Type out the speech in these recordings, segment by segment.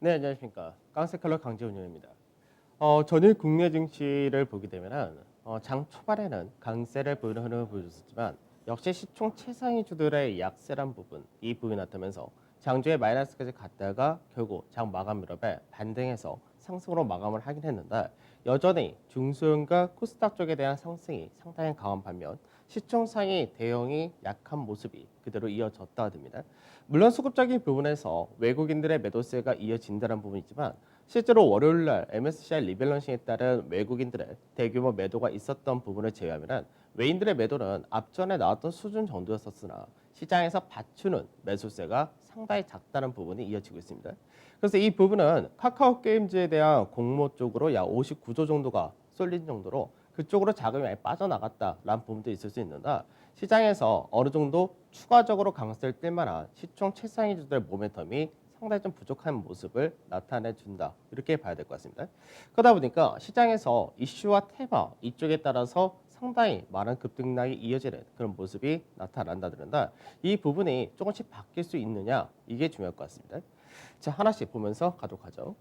네, 안녕하십니까. 깡세컬러 강재훈입니다. 전일 국내 증시를 보게 되면은 장 초반에는 강세를 보이는 흐름을 보여줬었지만 역시 시총 최상위 주들의 약세란 부분, 이 부분이 나타나면서 장중에 마이너스까지 갔다가 결국 장 마감 무렵에 반등해서 상승으로 마감을 하긴 했는데 여전히 중소형과 코스닥 쪽에 대한 상승이 상당히 강한 반면 시총 상위 대형이 약한 모습이 그대로 이어졌다 됩니다. 물론 수급적인 부분에서 외국인들의 매도세가 이어진다는 부분이 있지만 실제로 월요일 날 MSCI 리밸런싱에 따른 외국인들의 대규모 매도가 있었던 부분을 제외하면 외인들의 매도는 앞전에 나왔던 수준 정도였었으나 시장에서 받추는 매수세가 상당히 작다는 부분이 이어지고 있습니다. 그래서 이 부분은 카카오 게임즈에 대한 공모 쪽으로 약 59조 정도가 쏠린 정도로 그쪽으로 자금이 많이 빠져나갔다라는 부분도 있을 수 있는데 시장에서 어느 정도 추가적으로 강세를 띨 만한 시총 최상위주들의 모멘텀이 상당히 좀 부족한 모습을 나타내 준다. 이렇게 봐야 될 것 같습니다. 그러다 보니까 시장에서 이슈와 테마 이쪽에 따라서 상당히 많은 급등락이 이어지는 그런 모습이 나타난다든가 이 부분이 조금씩 바뀔 수 있느냐 이게 중요할 것 같습니다. 자, 하나씩 보면서 가도록 하죠.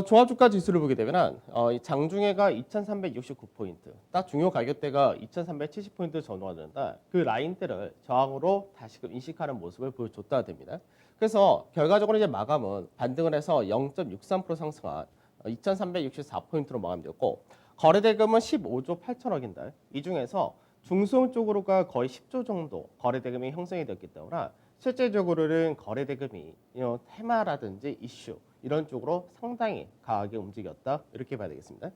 종합주가 지수를 보게 되면 이 장중에가 2,369포인트, 딱 중요 가격대가 2,370포인트 전후가 되는데 그 라인대를 저항으로 다시금 인식하는 모습을 보여줬다 됩니다. 그래서 결과적으로 이제 마감은 반등을 해서 0.63% 상승한 2,364포인트로 마감되었고 거래대금은 15조 8천억인데 이 중에서 중소형 쪽으로가 거의 10조 정도 거래대금이 형성이 됐기 때문에 실제적으로는 거래대금이 테마라든지 이슈 이런 쪽으로 상당히 강하게 움직였다 이렇게 봐야 되겠습니다.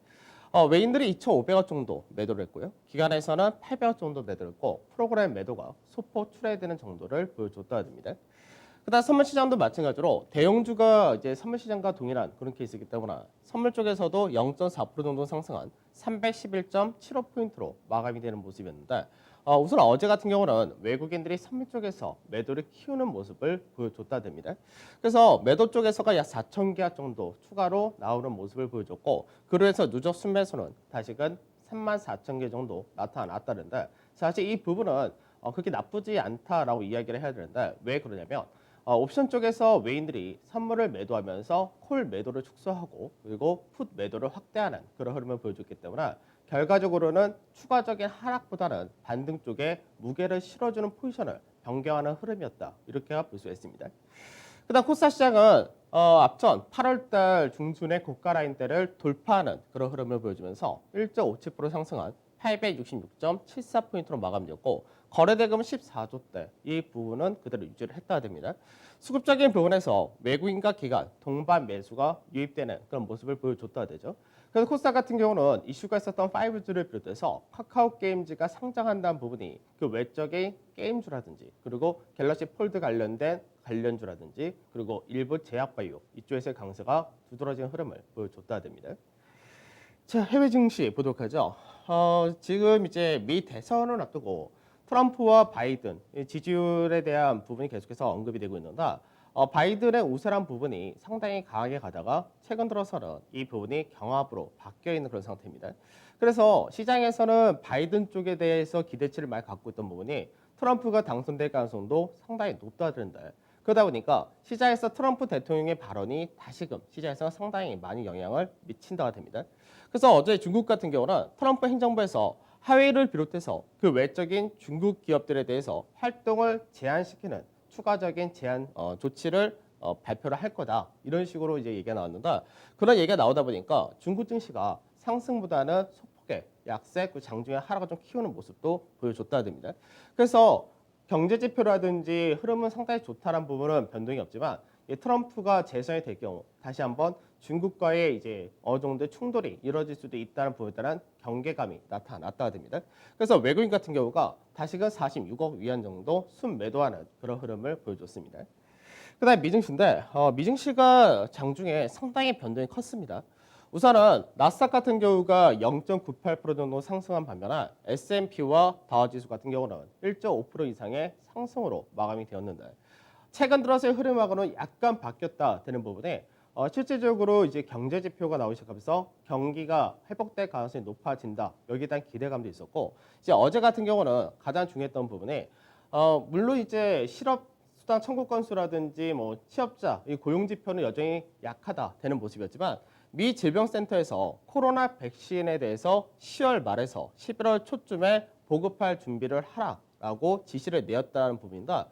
외인들이 2,500억 정도 매도를 했고요. 기관에서는 800억 정도 매도를 했고 프로그램 매도가 소폭 출하되는 정도를 보여줬다 됩니다. 그다음 선물 시장도 마찬가지로 대형주가 이제 선물 시장과 동일한 그런 케이스이기 때문에 선물 쪽에서도 0.4% 정도 상승한 311.75포인트로 마감이 되는 모습이었는데 우선 어제 같은 경우는 외국인들이 선물 쪽에서 매도를 키우는 모습을 보여줬다 됩니다. 그래서 매도 쪽에서가 약 4천 계약 정도 추가로 나오는 모습을 보여줬고 그로 해서 누적 순매수는 다시금 3만 4천 개 정도 나타났다는데 사실 이 부분은 그렇게 나쁘지 않다라고 이야기를 해야 되는데 왜 그러냐면 옵션 쪽에서 외인들이 선물을 매도하면서 콜 매도를 축소하고 그리고 풋 매도를 확대하는 그런 흐름을 보여줬기 때문에 결과적으로는 추가적인 하락보다는 반등 쪽에 무게를 실어주는 포지션을 변경하는 흐름이었다. 이렇게 볼 수가 있습니다. 그다음 코스닥 시장은 앞전 8월달 중순의 고가 라인대를 돌파하는 그런 흐름을 보여주면서 1.57% 상승한 866.74포인트로 마감되었고 거래대금은 14조대 이 부분은 그대로 유지를 했다 됩니다. 수급적인 부분에서 외국인과 기관 동반 매수가 유입되는 그런 모습을 보여줬다 되죠. 그래서 코스닥 같은 경우는 이슈가 있었던 5G를 비롯해서 카카오 게임즈가 상장한다는 부분이 그 외적인 게임주라든지 그리고 갤럭시 폴드 관련된 관련주라든지 그리고 일부 제약바이오 이쪽에서의 강세가 두드러진 흐름을 보여줬다 됩니다. 자, 해외 증시 보도록 하죠. 지금 이제 미 대선을 앞두고 트럼프와 바이든 지지율에 대한 부분이 계속해서 언급이 되고 있는데 바이든의 우세한 부분이 상당히 강하게 가다가 최근 들어서는 이 부분이 경합으로 바뀌어 있는 그런 상태입니다. 그래서 시장에서는 바이든 쪽에 대해서 기대치를 많이 갖고 있던 부분이 트럼프가 당선될 가능성도 상당히 높다던데 그러다 보니까 시장에서 트럼프 대통령의 발언이 다시금 시장에서 상당히 많이 영향을 미친다가 됩니다. 그래서 어제 중국 같은 경우는 트럼프 행정부에서 하웨이를 비롯해서 그 외적인 중국 기업들에 대해서 활동을 제한시키는 추가적인 제한 조치를 발표를 할 거다 이런 식으로 이제 얘기가 나왔는데 그런 얘기가 나오다 보니까 중국 증시가 상승보다는 소폭의 약세 그 장중에 하락을 좀 키우는 모습도 보여줬다 됩니다. 그래서 경제 지표라든지 흐름은 상당히 좋다는 부분은 변동이 없지만 트럼프가 재선이 될 경우 다시 한번 중국과의 이제 어느 정도의 충돌이 이루어질 수도 있다는 부분에 따른 경계감이 나타났다 됩니다. 그래서 외국인 같은 경우가 다시금 46억 위안 정도 순매도하는 그런 흐름을 보여줬습니다. 그다음에 미증시인데 미증시가 장중에 상당히 변동이 컸습니다. 우선은 나스닥 같은 경우가 0.98% 정도 상승한 반면에 S&P와 다우지수 같은 경우는 1.5% 이상의 상승으로 마감이 되었는데 최근 들어서의 흐름하고는 약간 바뀌었다 되는 부분에 실질적으로 이제 경제 지표가 나오기 시작하면서 경기가 회복될 가능성이 높아진다. 여기에 대한 기대감도 있었고 이제 어제 같은 경우는 가장 중요했던 부분에 물론 이제 실업 수당 청구 건수라든지 뭐 취업자, 이 고용 지표는 여전히 약하다 되는 모습이었지만 미 질병센터에서 코로나 백신에 대해서 10월 말에서 11월 초쯤에 보급할 준비를 하라라고 지시를 내었다는 부분입니다.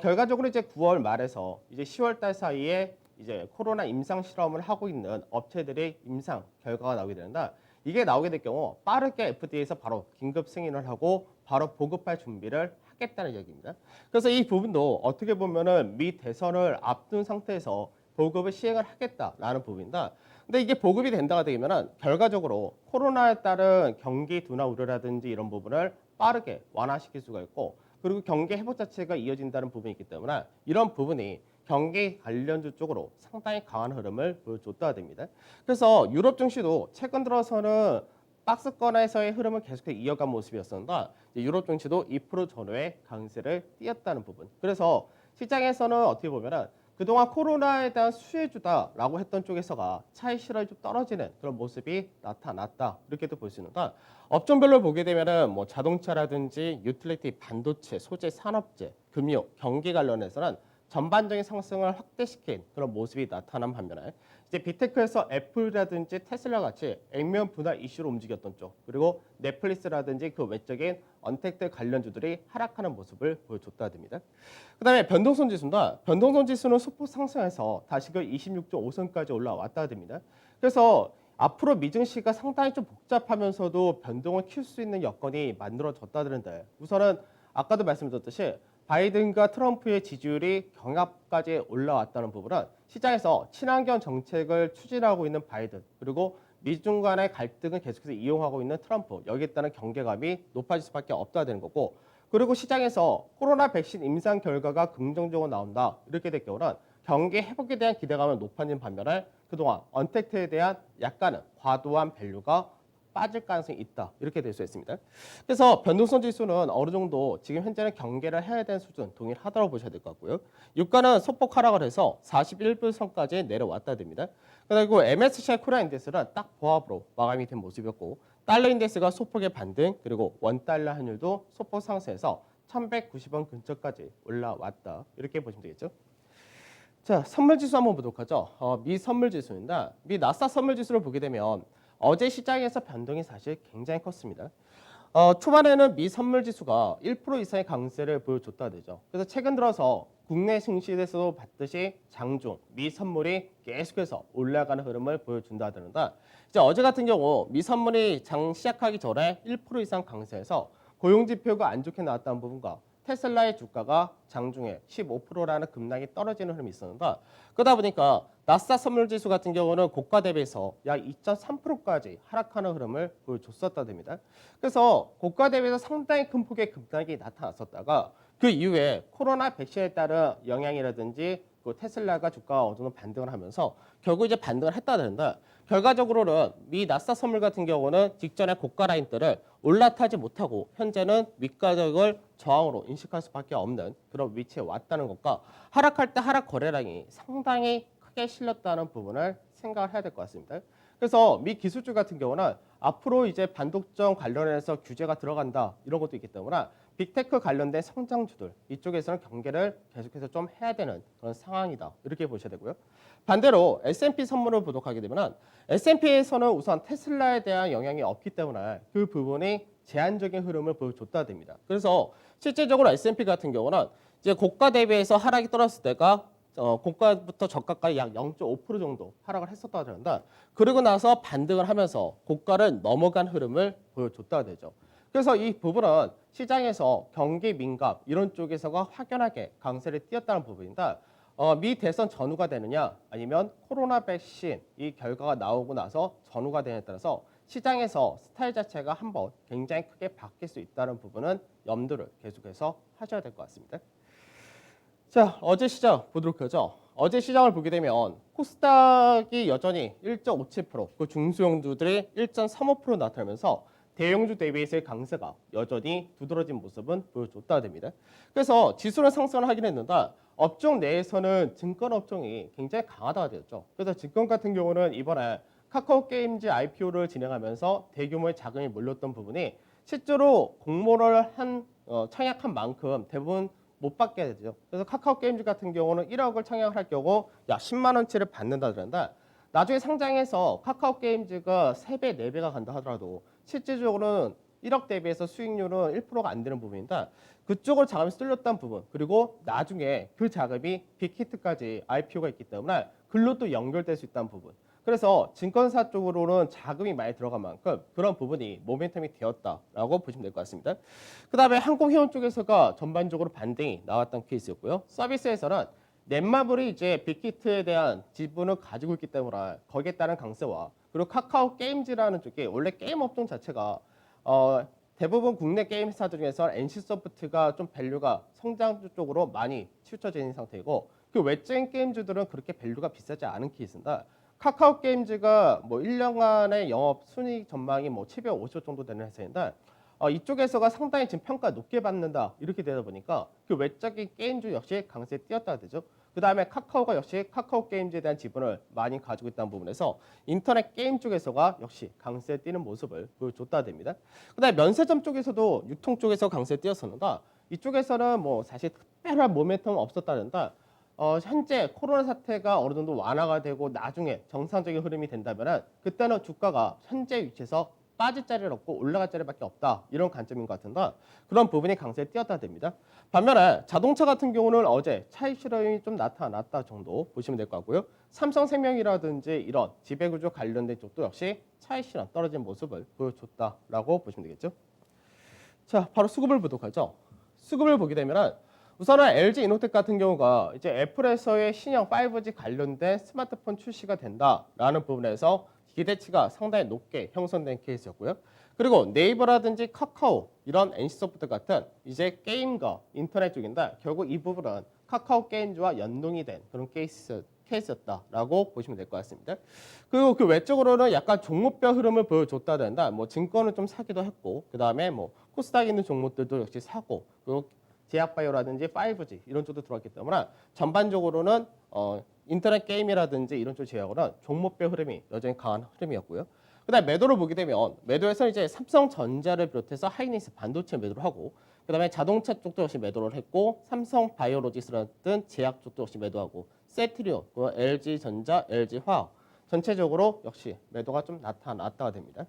결과적으로 이제 9월 말에서 이제 10월 달 사이에 이제 코로나 임상 실험을 하고 있는 업체들의 임상 결과가 나오게 되는데 이게 나오게 될 경우 빠르게 FDA에서 바로 긴급 승인을 하고 바로 보급할 준비를 하겠다는 얘기입니다. 그래서 이 부분도 어떻게 보면은 미 대선을 앞둔 상태에서 보급을 시행을 하겠다라는 부분이다. 근데 이게 보급이 된다가 되면은 결과적으로 코로나에 따른 경기 둔화 우려라든지 이런 부분을 빠르게 완화시킬 수가 있고 그리고 경기 회복 자체가 이어진다는 부분이 있기 때문에 이런 부분이 경기 관련주 쪽으로 상당히 강한 흐름을 보여줬다가 됩니다. 그래서 유럽 증시도 최근 들어서는 박스권에서의 흐름을 계속해서 이어간 모습이었습니다. 유럽 증시도 2% 전후의 강세를 띄었다는 부분. 그래서 시장에서는 어떻게 보면은 그동안 코로나에 대한 수혜주다라고 했던 쪽에서가 차익 실현이 좀 떨어지는 그런 모습이 나타났다. 이렇게도 볼 수 있는데 업종별로 보게 되면은 뭐 자동차라든지 유틸리티, 반도체, 소재, 산업재, 금융, 경기 관련해서는 전반적인 상승을 확대시킨 그런 모습이 나타난 반면에 이제 빅테크에서 애플이라든지 테슬라 같이 액면 분할 이슈로 움직였던 쪽 그리고 넷플릭스라든지 그 외적인 언택트 관련주들이 하락하는 모습을 보여줬다 됩니다. 그다음에 변동성 지수입니다. 변동성 지수는 소폭 상승해서 다시 그 26.5선까지 올라왔다 됩니다. 그래서 앞으로 미증시가 상당히 좀 복잡하면서도 변동을 키울 수 있는 여건이 만들어졌다는데 우선은 아까도 말씀드렸듯이 바이든과 트럼프의 지지율이 경합까지 올라왔다는 부분은 시장에서 친환경 정책을 추진하고 있는 바이든 그리고 미중 간의 갈등을 계속해서 이용하고 있는 트럼프 여기에 따른 경계감이 높아질 수밖에 없다는 거고 그리고 시장에서 코로나 백신 임상 결과가 긍정적으로 나온다 이렇게 될 경우는 경기 회복에 대한 기대감은 높아진 반면에 그동안 언택트에 대한 약간은 과도한 밸류가 빠질 가능성이 있다. 이렇게 될 수 있습니다. 그래서 변동성 지수는 어느 정도 지금 현재는 경계를 해야 되는 수준 동일하다고 보셔야 될 것 같고요. 유가는 소폭 하락을 해서 41불선까지 내려왔다 됩니다. 그리고 MSCI 코리아 인덱스는 딱 보합으로 마감이 된 모습이었고 달러 인덱스가 소폭의 반등 그리고 원달러 환율도 소폭 상승해서 1190원 근처까지 올라왔다. 이렇게 보시면 되겠죠. 자, 선물 지수 한번 보도록 하죠. 미 선물 지수입니다. 미 나스닥 선물 지수를 보게 되면 어제 시장에서 변동이 사실 굉장히 컸습니다. 초반에는 미 선물 지수가 1% 이상의 강세를 보여줬다 되죠. 그래서 최근 들어서 국내 증시에서도 봤듯이 장중 미 선물이 계속해서 올라가는 흐름을 보여준다 되는데 이제 어제 같은 경우 미 선물이 장 시작하기 전에 1% 이상 강세에서 고용 지표가 안 좋게 나왔다는 부분과 테슬라의 주가가 장중에 15%라는 급락이 떨어지는 흐름이 있었는데 그러다 보니까 나스닥 선물 지수 같은 경우는 고가 대비해서 약 2.3%까지 하락하는 흐름을 보여줬었다 됩니다. 그래서 고가 대비해서 상당히 큰 폭의 급락이 나타났었다가 그 이후에 코로나 백신에 따른 영향이라든지 그 테슬라가 주가가 어느 정도 반등을 하면서 결국 이제 반등을 했다는데 결과적으로는 미 나스닥 선물 같은 경우는 직전에 고가 라인들을 올라타지 못하고 현재는 윗가격을 저항으로 인식할 수밖에 없는 그런 위치에 왔다는 것과 하락할 때 하락 거래량이 상당히 크게 실렸다는 부분을 생각을 해야 될 것 같습니다. 그래서 미 기술주 같은 경우는 앞으로 이제 반독점 관련해서 규제가 들어간다 이런 것도 있기 때문에 빅테크 관련된 성장주들 이쪽에서는 경계를 계속해서 좀 해야 되는 그런 상황이다 이렇게 보셔야 되고요. 반대로 S&P 선물을 보도록 하게 되면 S&P에서는 우선 테슬라에 대한 영향이 없기 때문에 그 부분이 제한적인 흐름을 보여줬다 됩니다. 그래서 실제적으로 S&P 같은 경우는 이제 고가 대비해서 하락이 떨어졌을 때가 고가부터 저가까지 약 0.5% 정도 하락을 했었다고 하는데 그러고 나서 반등을 하면서 고가를 넘어간 흐름을 보여줬다 되죠. 그래서 이 부분은 시장에서 경기 민감 이런 쪽에서가 확연하게 강세를 띄었다는 부분인데 미 대선 전후가 되느냐 아니면 코로나 백신 이 결과가 나오고 나서 전후가 되느냐에 따라서 시장에서 스타일 자체가 한번 굉장히 크게 바뀔 수 있다는 부분은 염두를 계속해서 하셔야 될 것 같습니다. 자, 어제 시장 보도록 하죠. 어제 시장을 보게 되면 코스닥이 여전히 1.57%, 그 중소형주들이 1.35% 나타나면서 대형주 대비해서의 강세가 여전히 두드러진 모습은 보여줬다 됩니다. 그래서 지수는 상승을 하긴 했는데 업종 내에서는 증권 업종이 굉장히 강하다가 되었죠. 그래서 증권 같은 경우는 이번에 카카오 게임즈 IPO를 진행하면서 대규모의 자금이 몰렸던 부분이 실제로 공모를 한 청약한 만큼 대부분 못 받게 되죠. 그래서 카카오 게임즈 같은 경우는 1억을 청약할 경우 10만 원치를 받는다 그런다. 나중에 상장해서 카카오 게임즈가 3배, 4배가 간다 하더라도 실질적으로는 1억 대비해서 수익률은 1%가 안 되는 부분이다. 그쪽으로 자금이 쏠렸다는 부분, 그리고 나중에 그 자금이 빅히트까지 IPO가 있기 때문에 글로 또 연결될 수 있다는 부분. 그래서 증권사 쪽으로는 자금이 많이 들어간 만큼 그런 부분이 모멘텀이 되었다라고 보시면 될 것 같습니다. 그 다음에 항공회원 쪽에서가 전반적으로 반등이 나왔던 케이스였고요. 서비스에서는 넷마블이 이제 빅히트에 대한 지분을 가지고 있기 때문에 거기에 따른 강세와 그리고 카카오 게임즈라는 쪽이 원래 게임 업종 자체가 대부분 국내 게임 회사들 중에서 NC소프트가 좀 밸류가 성장 쪽으로 많이 치우쳐져 있는 상태이고 그 외적인 게임주들은 그렇게 밸류가 비싸지 않은 케이스인데 카카오 게임즈가 뭐 1년간의 영업 순이익 전망이 뭐 750억 정도 되는 회사인데 이쪽에서가 상당히 지금 평가 높게 받는다 이렇게 되다 보니까 그 외적인 게임주 역시 강세에 뛰었다 되죠. 그 다음에 카카오가 역시 카카오 게임즈에 대한 지분을 많이 가지고 있다는 부분에서 인터넷 게임 쪽에서가 역시 강세에 뛰는 모습을 보여줬다 됩니다. 그 다음에 면세점 쪽에서도 유통 쪽에서 강세에 뛰었었는데 이쪽에서는 뭐 사실 특별한 모멘텀은 없었다는데 현재 코로나 사태가 어느 정도 완화가 되고 나중에 정상적인 흐름이 된다면 그때는 주가가 현재 위치에서 빠질 자리는 없고 올라갈 자리밖에 없다. 이런 관점인 것 같은데 그런 부분이 강세에 뛰었다 됩니다. 반면에 자동차 같은 경우는 어제 차익 실현이 좀 나타났다 정도 보시면 될 것 같고요. 삼성생명이라든지 이런 지배구조 관련된 쪽도 역시 차익 실현 떨어진 모습을 보여줬다라고 보시면 되겠죠. 자, 바로 수급을 보도록 하죠. 수급을 보게 되면 우선은 LG 이노텍 같은 경우가 이제 애플에서의 신형 5G 관련된 스마트폰 출시가 된다라는 부분에서 기대치가 상당히 높게 형성된 케이스였고요. 그리고 네이버라든지 카카오 이런 NC소프트 같은 이제 게임과 인터넷 쪽인데 결국 이 부분은 카카오 게임즈와 연동이 된 그런 케이스였다라고 보시면 될 것 같습니다. 그리고 그 외적으로는 약간 종목별 흐름을 보여줬다 된다. 뭐 증권을 좀 사기도 했고 그 다음에 뭐 코스닥 있는 종목들도 역시 사고 그리고 제약바이오라든지 5G 이런 쪽도 들어왔기 때문에 전반적으로는 인터넷 게임이라든지 이런 쪽 제약으로는 종목별 흐름이 여전히 강한 흐름이었고요. 그다음 매도를 보게 되면 매도에서 이제 삼성전자를 비롯해서 하이닉스 반도체 매도를 하고 그다음에 자동차 쪽도 역시 매도를 했고 삼성바이오로직스라든 제약 쪽도 역시 매도하고 세트리온, LG전자, LG화학 전체적으로 역시 매도가 좀 나타났다가 됩니다.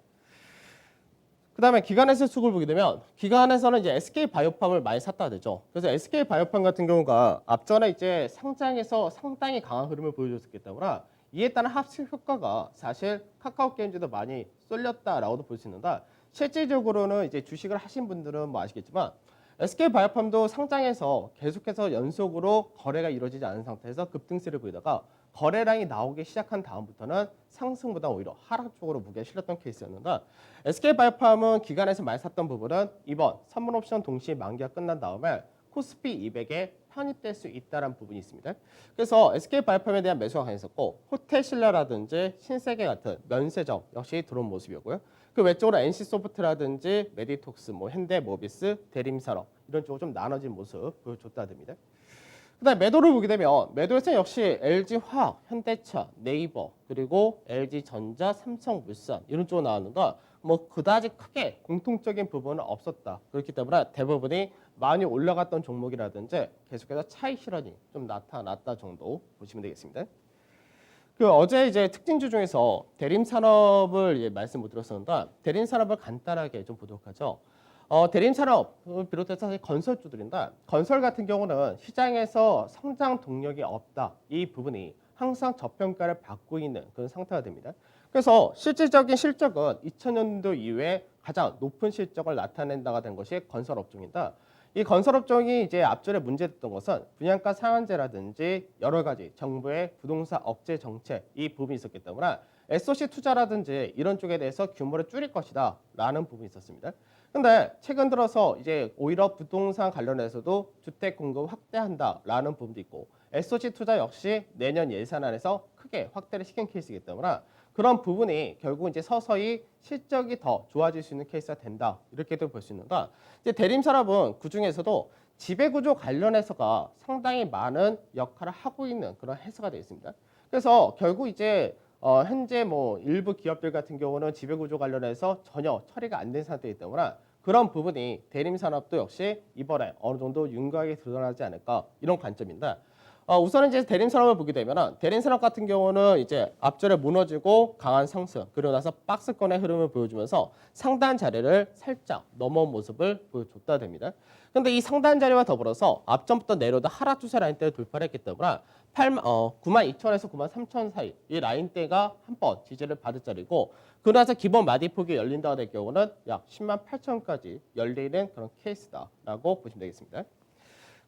그다음에 기관에서 수급을 보게 되면 기관에서는 이제 SK바이오팜을 많이 샀다 되죠. 그래서 SK바이오팜 같은 경우가 앞전에 이제 상장에서 상당히 강한 흐름을 보여줬기 때문에 이에 따른 합식 효과가 사실 카카오 게임즈도 많이 쏠렸다라고도 볼 수 있는데 실질적으로는 이제 주식을 하신 분들은 뭐 아시겠지만 SK바이오팜도 상장해서 계속해서 연속으로 거래가 이루어지지 않은 상태에서 급등세를 보이다가 거래량이 나오기 시작한 다음부터는 상승보다 오히려 하락 쪽으로 무게가 실렸던 케이스였는데 SK바이오팜은 기관에서 많이 샀던 부분은 이번 선물 옵션 동시에 만기가 끝난 다음에 코스피 200에 편입될 수 있다는 부분이 있습니다. 그래서 SK바이오팜에 대한 매수가 강했었고 호텔신라라든지 신세계 같은 면세점 역시 들어온 모습이었고요. 그 외적으로 NC소프트라든지 메디톡스, 뭐 현대모비스, 대림산업 이런 쪽으로 좀 나눠진 모습 보여줬다 됩니다. 그다음 매도를 보게 되면 매도에서 역시 LG화학, 현대차, 네이버 그리고 LG전자, 삼성물산 이런 쪽으로 나왔는데 뭐 그다지 크게 공통적인 부분은 없었다. 그렇기 때문에 대부분이 많이 올라갔던 종목이라든지 계속해서 차익 실현이 좀 나타났다 정도 보시면 되겠습니다. 그 어제 이제 특징주 중에서 대림산업을 말씀 못 드렸었는데 대림산업을 간단하게 좀 보도록 하죠. 대림산업을 비롯해서 사실 건설주들인데 건설 같은 경우는 시장에서 성장 동력이 없다. 이 부분이 항상 저평가를 받고 있는 그런 상태가 됩니다. 그래서 실질적인 실적은 2000년도 이후에 가장 높은 실적을 나타낸다가 된 것이 건설업종이다. 이 건설업종이 이제 앞전에 문제됐던 것은 분양가 상한제라든지 여러 가지 정부의 부동산 억제 정책 이 부분이 있었기 때문에 SOC 투자라든지 이런 쪽에 대해서 규모를 줄일 것이다 라는 부분이 있었습니다. 근데 최근 들어서 이제 오히려 부동산 관련해서도 주택 공급 확대한다라는 부분도 있고 SOC 투자 역시 내년 예산안에서 크게 확대를 시킨 케이스이기 때문에 그런 부분이 결국 이제 서서히 실적이 더 좋아질 수 있는 케이스가 된다 이렇게도 볼 수 있는데 이제 대림산업은 그 중에서도 지배구조 관련해서가 상당히 많은 역할을 하고 있는 그런 회사가 되어 있습니다. 그래서 결국 이제 현재 뭐 일부 기업들 같은 경우는 지배구조 관련해서 전혀 처리가 안 된 상태이기 때문에 그런 부분이 대림 산업도 역시 이번에 어느 정도 윤곽이 드러나지 않을까 이런 관점인데 우선 이제 대림 산업을 보게 되면은 대림 산업 같은 경우는 이제 앞절에 무너지고 강한 상승 그리고 나서 박스권의 흐름을 보여주면서 상단 자리를 살짝 넘어온 모습을 보여줬다 됩니다. 그런데 이 상단 자리와 더불어서 앞전부터 내려오던 하락 추세 라인대를 돌파를 했기 때문에 92,000에서 93,000 사이 이 라인대가 한 번 지지를 받을 자리고 그러나서 기본 마디폭이 열린다고 될 경우는 약 108,000까지 열리는 그런 케이스다라고 보시면 되겠습니다.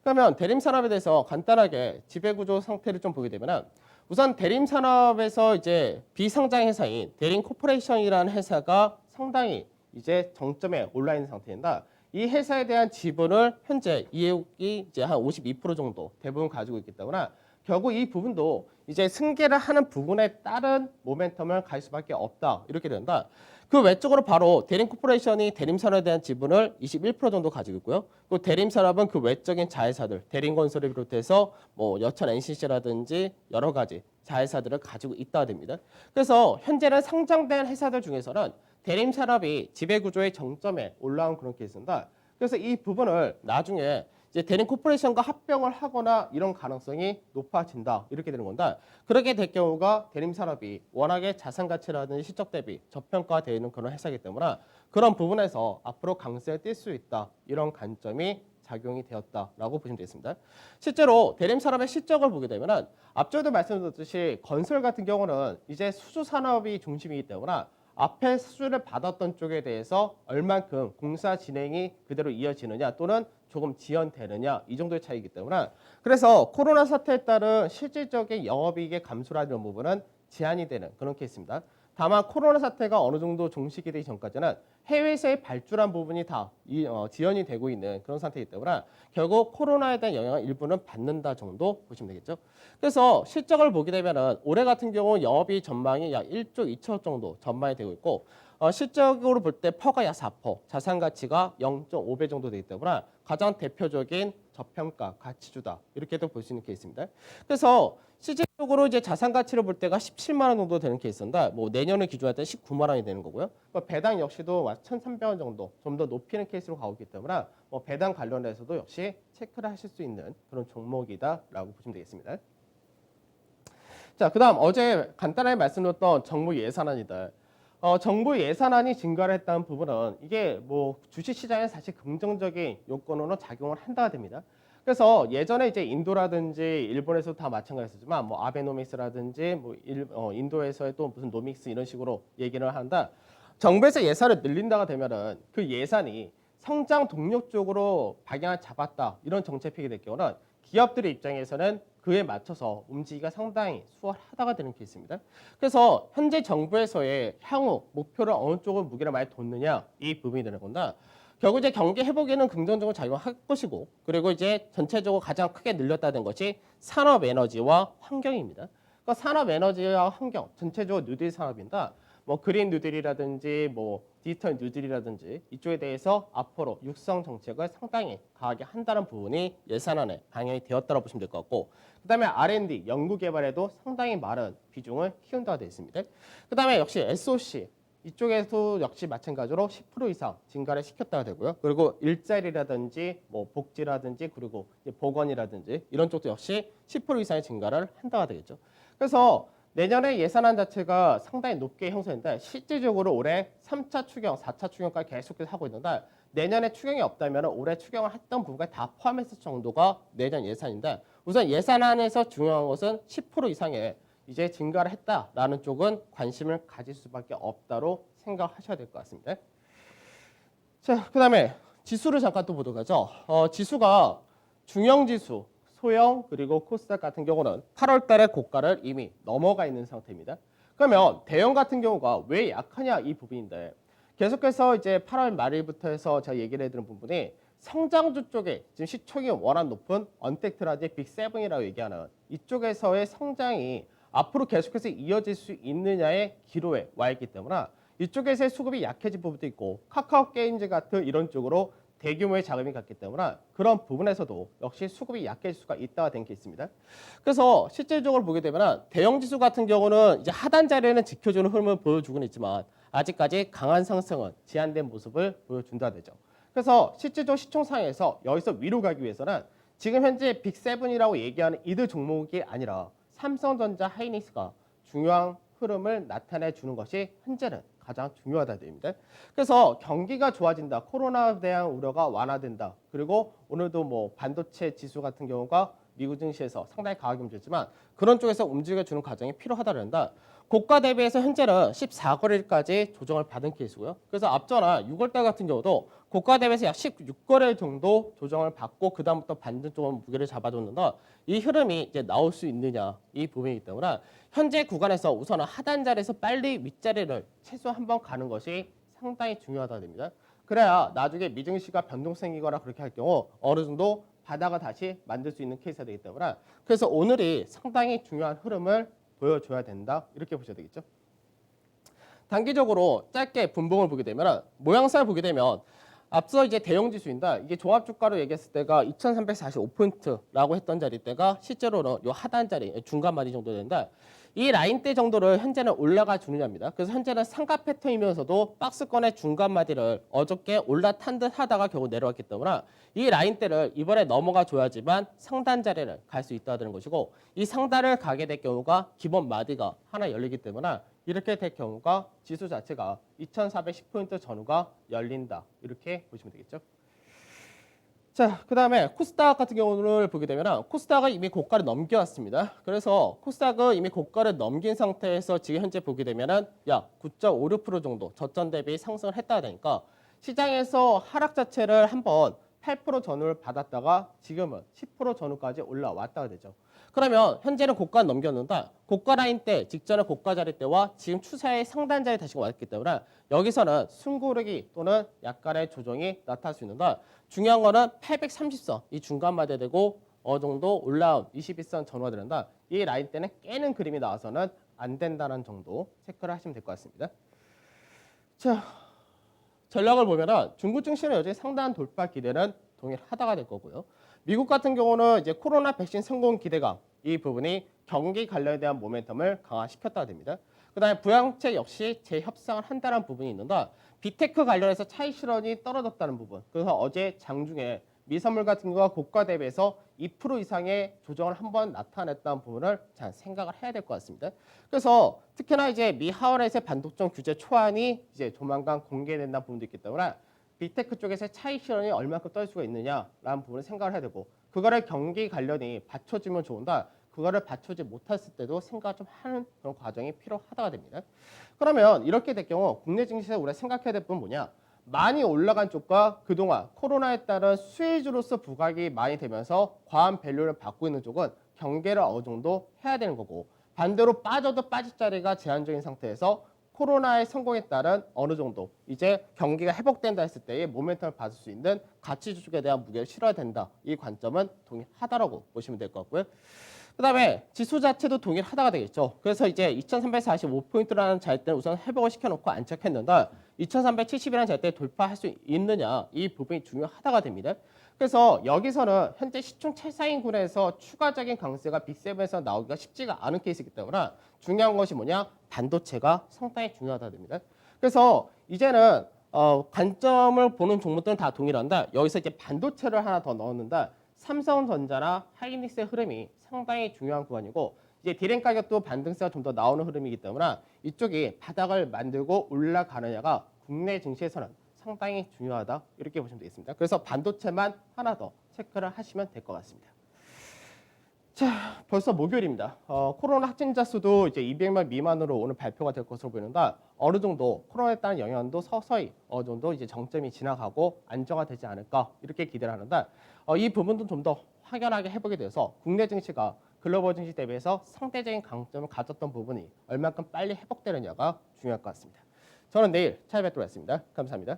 그러면 대림 산업에 대해서 간단하게 지배구조 상태를 좀 보게 되면은 우선 대림 산업에서 이제 비상장 회사인 대림 코퍼레이션이라는 회사가 상당히 이제 정점에 올라 있는 상태인데 이 회사에 대한 지분을 현재 이해욱이 이제 한 52% 정도 대부분 가지고 있기 때문에 결국 이 부분도 이제 승계를 하는 부분에 따른 모멘텀을 갈 수밖에 없다 이렇게 된다. 그 외적으로 바로 대림 코퍼레이션이 대림 산업에 대한 지분을 21% 정도 가지고 있고요. 또 대림 산업은 그 외적인 자회사들, 대림건설을 비롯해서 뭐 여천 NCC라든지 여러 가지 자회사들을 가지고 있다 됩니다. 그래서 현재는 상장된 회사들 중에서는 대림 산업이 지배 구조의 정점에 올라온 그런 케이스입니다. 그래서 이 부분을 나중에 이제 대림 코퍼레이션과 합병을 하거나 이런 가능성이 높아진다 이렇게 되는 건데 그렇게 될 경우가 대림 산업이 워낙에 자산 가치라든지 실적 대비 저평가되어 있는 그런 회사이기 때문에 그런 부분에서 앞으로 강세를 띌 수 있다 이런 관점이 작용이 되었다라고 보시면 되겠습니다. 실제로 대림 산업의 실적을 보게 되면은 앞서도 말씀드렸듯이 건설 같은 경우는 이제 수주 산업이 중심이기 때문에 앞에 수주를 받았던 쪽에 대해서 얼만큼 공사 진행이 그대로 이어지느냐 또는 조금 지연되느냐 이 정도의 차이이기 때문에 그래서 코로나 사태에 따른 실질적인 영업이익의 감소라는 부분은 제한이 되는 그런 케이스입니다. 다만 코로나 사태가 어느 정도 종식이 되기 전까지는 해외에서의 발주한 부분이 다 지연이 되고 있는 그런 상태이기 때문에 결국 코로나에 대한 영향을 일부는 받는다 정도 보시면 되겠죠. 그래서 실적을 보게 되면은 올해 같은 경우 영업이익 전망이 약 1조 2천억 정도 전망이 되고 있고 실적으로 볼 때 퍼가 약 4%, 자산 가치가 0.5배 정도 되기 때문에 가장 대표적인 저평가 가치주다 이렇게도 볼 수 있는 케이스입니다. 그래서 실질적으로 이제 자산 가치를 볼 때가 17만 원 정도 되는 케이스인데 뭐 내년을 기준할 때 19만 원이 되는 거고요. 배당 역시도 1,300원 정도 좀 더 높이는 케이스로 가고 있기 때문에 뭐 배당 관련해서도 역시 체크를 하실 수 있는 그런 종목이다라고 보시면 되겠습니다. 자, 그다음 어제 간단하게 말씀드렸던 정부 예산안이다. 정부 예산안이 증가를 했다는 부분은 이게 뭐 주식시장에 사실 긍정적인 요건으로 작용을 한다가 됩니다. 그래서 예전에 이제 인도라든지 일본에서도 다 마찬가지였지만 뭐 아베노믹스라든지 뭐 인도에서의 또 무슨 노믹스 이런 식으로 얘기를 한다. 정부에서 예산을 늘린다가 되면은 그 예산이 성장 동력 쪽으로 방향을 잡았다 이런 정책픽이 될 경우는 기업들의 입장에서는 그에 맞춰서 움직이기가 상당히 수월하다가 되는 케이스입니다. 그래서 현재 정부에서의 향후 목표를 어느 쪽으로 무게를 많이 뒀느냐 이 부분이 되는 건데 결국 이제 경기 회복에는 긍정적으로 작용할 것이고 그리고 이제 전체적으로 가장 크게 늘렸다는 것이 산업 에너지와 환경입니다. 그러니까 산업 에너지와 환경 전체적으로 뉴딜 산업인데 뭐 그린 뉴딜이라든지 뭐 디지털 뉴딜이라든지 이쪽에 대해서 앞으로 육성 정책을 상당히 강하게 한다는 부분이 예산안에 반영이 되었다고 보시면 될 것 같고 그다음에 R&D 연구개발에도 상당히 많은 비중을 키운다고 되어 있습니다. 그다음에 역시 SOC 이쪽에서 역시 마찬가지로 10% 이상 증가를 시켰다가 되고요. 그리고 일자리라든지 뭐 복지라든지 그리고 보건이라든지 이런 쪽도 역시 10% 이상의 증가를 한다가 되겠죠. 그래서 내년에 예산안 자체가 상당히 높게 형성인데 실질적으로 올해 3차 추경, 4차 추경까지 계속해서 하고 있는데 내년에 추경이 없다면 올해 추경을 했던 부분까지 다 포함했을 정도가 내년 예산인데 우선 예산안에서 중요한 것은 10% 이상의 이제 증가를 했다라는 쪽은 관심을 가질 수밖에 없다로 생각하셔야 될 것 같습니다. 자, 그다음에 지수를 잠깐 또 보도록 하죠. 지수가 중형지수, 소형 그리고 코스닥 같은 경우는 8월 달에 고가를 이미 넘어가 있는 상태입니다. 그러면 대형 같은 경우가 왜 약하냐 이 부분인데 계속해서 이제 8월 말일부터 해서 제가 얘기를 해드린 부분이 성장주 쪽에 지금 시총이 워낙 높은 언택트라든지 빅7이라고 얘기하는 이쪽에서의 성장이 앞으로 계속해서 이어질 수 있느냐의 기로에 와 있기 때문에 이쪽에서의 수급이 약해진 부분도 있고 카카오 게임즈 같은 이런 쪽으로 대규모의 자금이 갔기 때문에 그런 부분에서도 역시 수급이 약해질 수가 있다가 된 게 있습니다. 그래서 실질적으로 보게 되면 대형 지수 같은 경우는 이제 하단 자리에는 지켜주는 흐름을 보여주고는 있지만 아직까지 강한 상승은 제한된 모습을 보여준다 되죠. 그래서 실질적 시총상에서 여기서 위로 가기 위해서는 지금 현재 빅7이라고 얘기하는 이들 종목이 아니라 삼성전자, 하이닉스가 중요한 흐름을 나타내 주는 것이 현재는 가장 중요하다 됩니다. 그래서 경기가 좋아진다, 코로나에 대한 우려가 완화된다, 그리고 오늘도 뭐 반도체 지수 같은 경우가 미국 증시에서 상당히 강하게 움직였지만 그런 쪽에서 움직여주는 과정이 필요하다는다. 고가 대비해서 현재는 14거래일까지 조정을 받은 케이스고요. 그래서 앞전화 6월달 같은 경우도 고가 대비해서 약 16거래일 정도 조정을 받고 그다음부터 반등적으로 무게를 잡아줬는데 이 흐름이 이제 나올 수 있느냐 이 부분이기 때문에 현재 구간에서 우선은 하단 자리에서 빨리 윗자리를 최소 한번 가는 것이 상당히 중요하다 됩니다. 그래야 나중에 미증시가 변동 생기거나 그렇게 할 경우 어느 정도 바닥을 다시 만들 수 있는 케이스가 되기 때문에 그래서 오늘이 상당히 중요한 흐름을 보여줘야 된다 이렇게 보셔야 되겠죠. 단기적으로 짧게 분봉을 보게 되면 모양새를 보게 되면 앞서 이제 대형 지수인데 이게 종합 주가로 얘기했을 때가 2345포인트라고 했던 자리 때가 실제로는 요 하단 자리 중간 마디 정도 되는데 이 라인대 정도를 현재는 올라가 주느냐입니다. 그래서 현재는 상가 패턴이면서도 박스권의 중간 마디를 어저께 올라탄 듯 하다가 결국 내려왔기 때문에 이 라인대를 이번에 넘어가 줘야지만 상단 자리를 갈 수 있다는 것이고 이 상단을 가게 될 경우가 기본 마디가 하나 열리기 때문에 이렇게 될 경우가 지수 자체가 2410포인트 전후가 열린다 이렇게 보시면 되겠죠. 자, 그 다음에 코스닥 같은 경우를 보게 되면 코스닥은 이미 고가를 넘겨왔습니다. 그래서 코스닥은 이미 고가를 넘긴 상태에서 지금 현재 보게 되면 약 9.56% 정도 저점 대비 상승을 했다 보니까 시장에서 하락 자체를 한번 8% 전후를 받았다가 지금은 10% 전후까지 올라왔다가 되죠. 그러면 현재는 고가를 넘겼는데 고가 라인 때 직전의 고가 자리 때와 지금 추세의 상단 자리 다시 왔기 때문에 여기서는 숨고르기 또는 약간의 조정이 나타날 수 있는데 중요한 거는 830선 이 중간 마디에 되고 어느 정도 올라온 21선 전후가 되는데 이 라인 때는 깨는 그림이 나와서는 안 된다는 정도 체크를 하시면 될 것 같습니다. 자, 전략을 보면은 중국 증시는 여전히 상당한 돌파 기대는 동일하다가 될 거고요. 미국 같은 경우는 이제 코로나 백신 성공 기대감 이 부분이 경기 관련에 대한 모멘텀을 강화시켰다가 됩니다. 그다음에 부양책 역시 재협상을 한다는 부분이 있는데 빅테크 관련해서 차익 실현이 떨어졌다는 부분. 그래서 어제 장중에 미선물 같은 경우가 고가 대비해서 2% 이상의 조정을 한번 나타냈다는 부분을 잘 생각을 해야 될 것 같습니다. 그래서 특히나 이제 미 하원에서의 반독점 규제 초안이 이제 조만간 공개된다는 부분도 있기 때문에 빅테크 쪽에서 차익 실현이 얼마큼 떨 수가 있느냐라는 부분을 생각을 해야 되고 그거를 경기 관련이 받쳐주면 좋은데 그거를 받쳐주지 못했을 때도 생각을 좀 하는 그런 과정이 필요하다가 됩니다. 그러면 이렇게 될 경우 국내 증시에서 우리가 생각해야 될 부분은 뭐냐? 많이 올라간 쪽과 그동안 코로나에 따른 수혜주로서 부각이 많이 되면서 과한 밸류를 받고 있는 쪽은 경계를 어느 정도 해야 되는 거고 반대로 빠져도 빠질 자리가 제한적인 상태에서 코로나의 성공에 따른 어느 정도 이제 경기가 회복된다 했을 때의 모멘텀을 받을 수 있는 가치 주식에 대한 무게를 실어야 된다. 이 관점은 동일하다라고 보시면 될 것 같고요. 그 다음에 지수 자체도 동일하다가 되겠죠. 그래서 이제 2345포인트라는 자리대를 우선 회복을 시켜놓고 안착했는데 2370이라는 자리대 돌파할 수 있느냐 이 부분이 중요하다가 됩니다. 그래서 여기서는 현재 시총 최상위군에서 추가적인 강세가 빅7에서 나오기가 쉽지가 않은 케이스이기 때문에 중요한 것이 뭐냐? 반도체가 상당히 중요하다 됩니다. 그래서 이제는 관점을 보는 종목들은 다 동일한데 여기서 이제 반도체를 하나 더 넣었는데 삼성전자나 하이닉스의 흐름이 상당히 중요한 구간이고 이제 디램 가격도 반등세가 좀 더 나오는 흐름이기 때문에 이쪽이 바닥을 만들고 올라가느냐가 국내 증시에서는 상당히 중요하다 이렇게 보시면 되겠습니다. 그래서 반도체만 하나 더 체크를 하시면 될 것 같습니다. 자, 벌써 목요일입니다. 코로나 확진자 수도 이제 200만 미만으로 오늘 발표가 될 것으로 보이는데 어느 정도 코로나에 따른 영향도 서서히 어느 정도 이제 정점이 지나가고 안정화되지 않을까 이렇게 기대를 하는데 이 부분도 좀 더 확연하게 해보게 돼서 국내 증시가 글로벌 증시 대비해서 상대적인 강점을 가졌던 부분이 얼마큼 빨리 회복되느냐가 중요할 것 같습니다. 저는 내일 찾아뵙도록 하겠습니다. 감사합니다.